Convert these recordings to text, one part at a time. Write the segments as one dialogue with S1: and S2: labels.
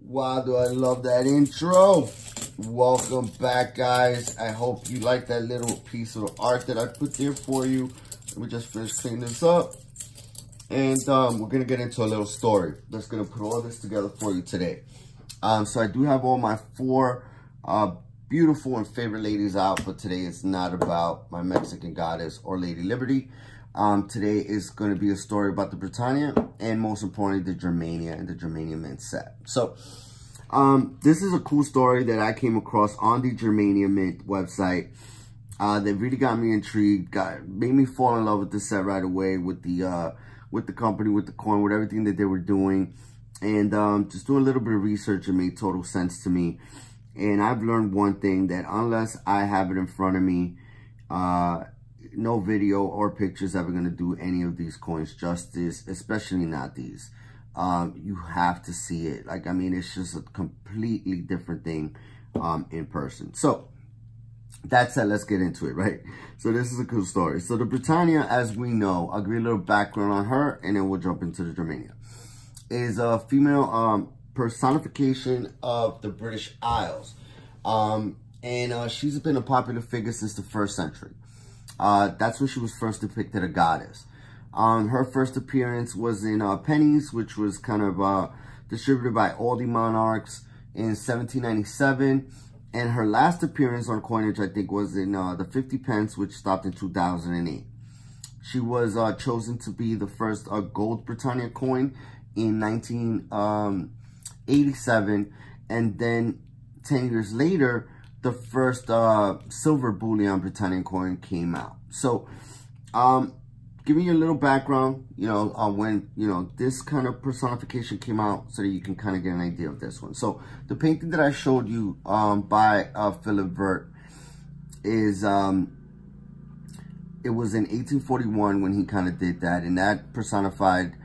S1: Wow, do I love that intro. Welcome back, guys. I hope you like that little piece of art that I put there for you. Let me just finish cleaning this up. And we're going to get into a little story that's going to put all this together for you today. So I do have all my four beautiful and favorite ladies out, but today it's not about my Mexican goddess or Lady Liberty. Today is going to be a story about the Britannia and most importantly, the Germania and the Germania Mint set. So this is a cool story that I came across on the Germania Mint website. That really got me intrigued, made me fall in love with the set right away, with the company, with the coin, with everything that they were doing. And just doing a little bit of research, it made total sense to me. And I've learned one thing, that unless I have it in front of me, no video or pictures ever going to do any of these coins justice, especially not these. You have to see it. Like, I mean, it's just a completely different thing in person. So that said, let's get into it, right? So this is a cool story. So the Britannia, as we know, I'll give you a little background on her and then we'll jump into the Germania, is a female personification of the British Isles. And she's been a popular figure since the 1st century. That's when she was first depicted a goddess. Her first appearance was in pennies, which was kind of distributed by all the monarchs in 1797. And her last appearance on coinage, I think, was in the 50 pence, which stopped in 2008. She was chosen to be the first gold Britannia coin in 1987. And then 10 years later, the first silver bullion Britannia coin came out. So, giving you a little background, on when, this kind of personification came out so that you can kind of get an idea of this one. So, the painting that I showed you by Philip Vert is, it was in 1841 when he kind of did that. And that personified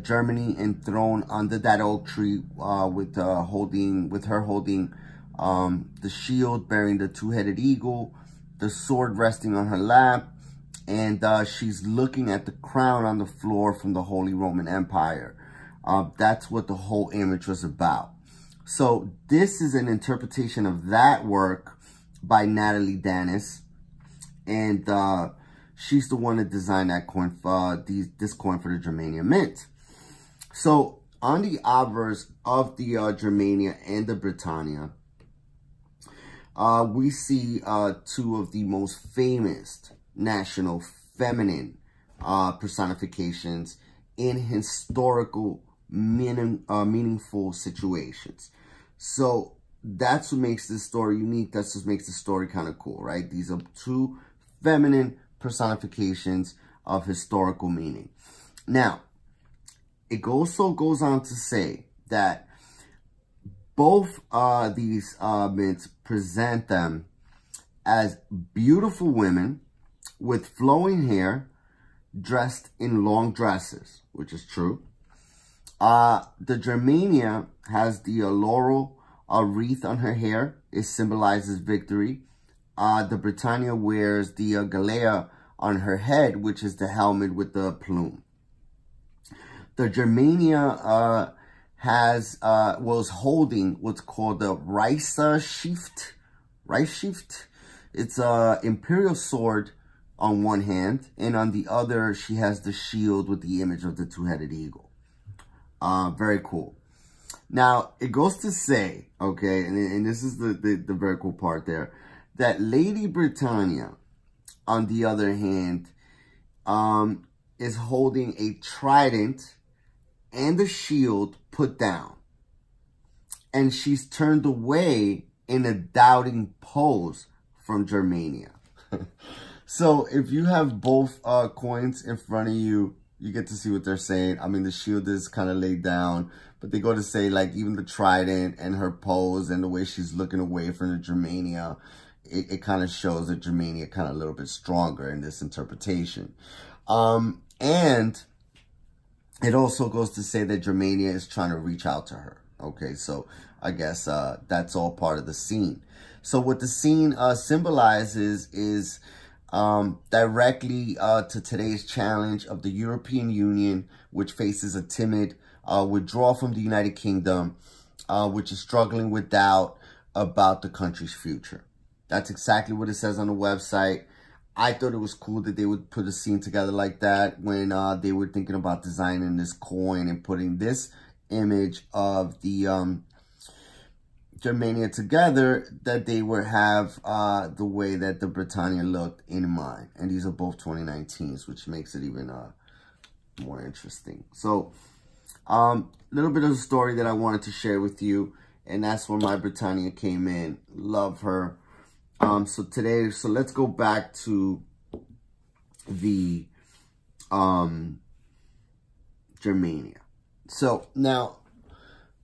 S1: Germany enthroned under that oak tree with her holding the shield bearing the two-headed eagle, the sword resting on her lap, and she's looking at the crown on the floor from the Holy Roman Empire. That's what the whole image was about. So this is an interpretation of that work by Natalie Danis, and she's the one that designed that coin for this coin for the Germania Mint. So on the obverse of the Germania and the Britannia, we see two of the most famous national feminine personifications in historical meaningful situations. So that's what makes this story unique. That's what makes the story kind of cool, right? These are two feminine personifications of historical meaning. Now, it also goes on to say that both these mints present them as beautiful women with flowing hair, dressed in long dresses, which is true. The Germania has the laurel wreath on her hair. It symbolizes victory. The Britannia wears the galea on her head, which is the helmet with the plume. The Germania was holding what's called the Reichsschild. It's a imperial sword on one hand, and on the other, she has the shield with the image of the two-headed eagle. Very cool. Now, it goes to say, okay, and this is the very cool part there, that Lady Britannia, on the other hand, is holding a trident and the shield put down. And she's turned away in a doubting pose from Germania. So if you have both coins in front of you, you get to see what they're saying. I mean, the shield is kind of laid down, but they go to say, like, even the trident and her pose and the way she's looking away from the Germania, it kind of shows that Germania kind of a little bit stronger in this interpretation. And it also goes to say that Germania is trying to reach out to her. Okay, so I guess that's all part of the scene. So what the scene symbolizes is directly to today's challenge of the European Union, which faces a timid withdraw from the United Kingdom, which is struggling with doubt about the country's future. That's exactly what it says on the website. I thought it was cool that they would put a scene together like that when they were thinking about designing this coin and putting this image of the Germania together, that they would have the way that the Britannia looked in mind. And these are both 2019s, which makes it even more interesting. So, little bit of a story that I wanted to share with you, and that's where my Britannia came in. Love her. So let's go back to the Germania. So now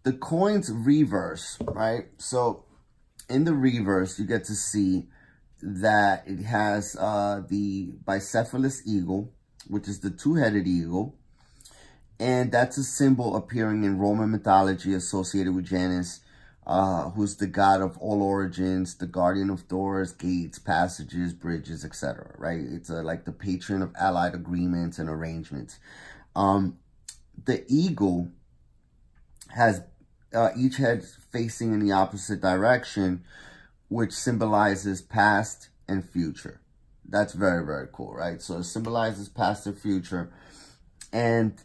S1: the coin's reverse, right? So in the reverse, you get to see that it has the bicephalous eagle, which is the two-headed eagle. And that's a symbol appearing in Roman mythology associated with Janus, who's the god of all origins, the guardian of doors, gates, passages, bridges, etc. Right? It's like the patron of allied agreements and arrangements. The eagle has each head facing in the opposite direction, which symbolizes past and future. That's very, very cool, right? So it symbolizes past and future. And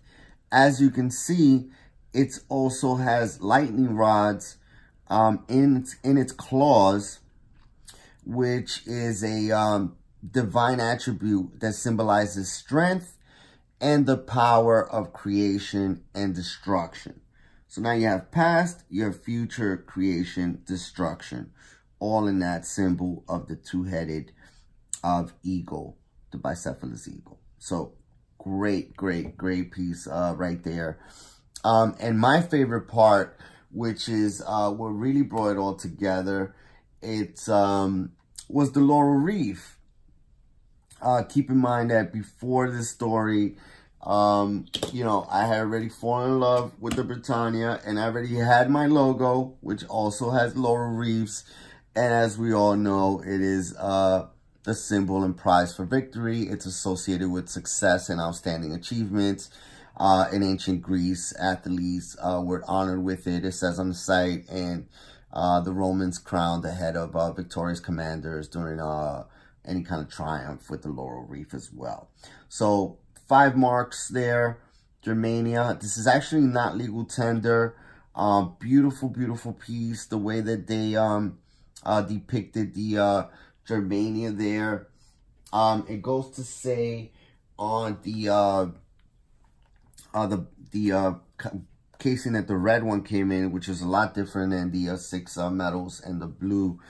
S1: as you can see, it also has lightning rods in its claws, which is a divine attribute that symbolizes strength and the power of creation and destruction. So now you have past, you have future, creation, destruction, all in that symbol of the two-headed eagle, the bicephalous eagle. So great piece right there. And my favorite part, which is what really brought it all together, it was the laurel wreath. Keep in mind that before this story, you know, I had already fallen in love with the Britannia, and I already had my logo, which also has laurel wreaths. And as we all know, it is the symbol and prize for victory. It's associated with success and outstanding achievements. In ancient Greece, athletes were honored with it. It says on the site, and the Romans crowned the head of victorious commanders during any kind of triumph with the laurel wreath as well. So 5 marks there. Germania. This is actually not legal tender. Beautiful piece. The way that they depicted the Germania there. It goes to say on the casing that the red one came in, which is a lot different than the 6 metals and the blue,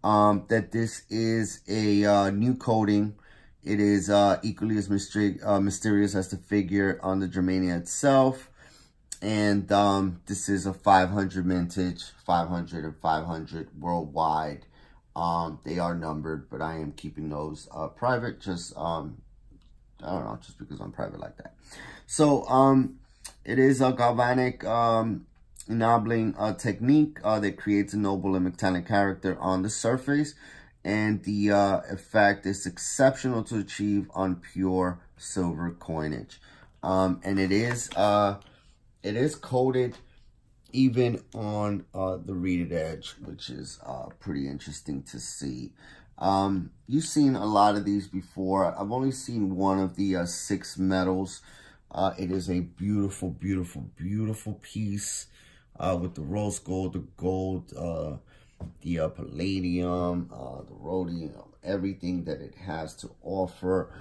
S1: that this is a new coating. It is equally as mysterious as the figure on the Germania itself. And this is a 500 mintage, 500 and 500 worldwide. They are numbered, but I am keeping those private, just I don't know, just because I'm private like that. So it is a galvanic ennobling technique that creates a noble and metallic character on the surface, and the effect is exceptional to achieve on pure silver coinage. And it is coated even on the reeded edge, which is pretty interesting to see. You've seen a lot of these before. I've only seen one of the 6 metals. It is a beautiful piece with the rose gold, the gold, the palladium, the rhodium, everything that it has to offer.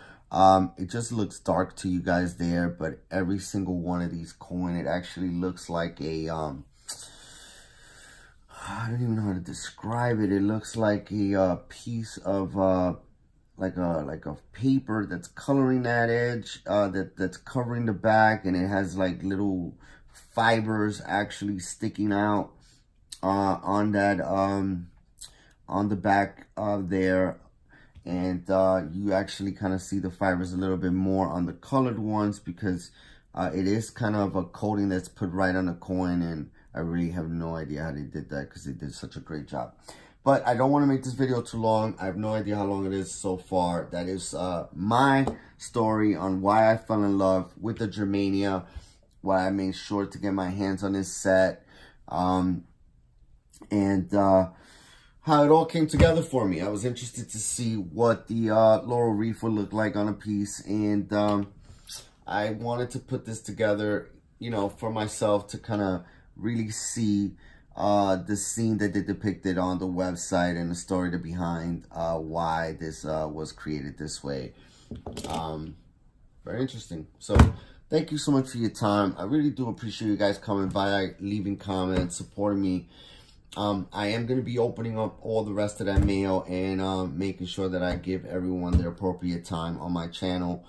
S1: It just looks dark to you guys there, but every single one of these coin, it actually looks like a, I don't even know how to describe it. It looks like a piece of, like a paper that's coloring that edge, that's covering the back, and it has like little fibers actually sticking out, on that, on the back there. And you actually kind of see the fibers a little bit more on the colored ones, because it is kind of a coating that's put right on the coin, and I really have no idea how they did that, because they did such a great job. But I don't want to make this video too long. I have no idea how long it is so far. That is my story on why I fell in love with the Germania. why I made sure to get my hands on this set. And how it all came together for me. I was interested to see what the laurel wreath would look like on a piece, and I wanted to put this together, you know, for myself to kind of really see the scene that they depicted on the website and the story behind why this was created this way. Very interesting. So thank you so much for your time. I really do appreciate you guys coming by, leaving comments, supporting me. I am going to be opening up all the rest of that mail and making sure that I give everyone their appropriate time on my channel,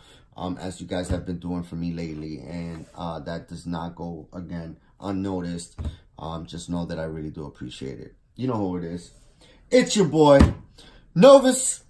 S1: as you guys have been doing for me lately. And that does not go, again, unnoticed. Just know that I really do appreciate it. You know who it is. It's your boy, Novus.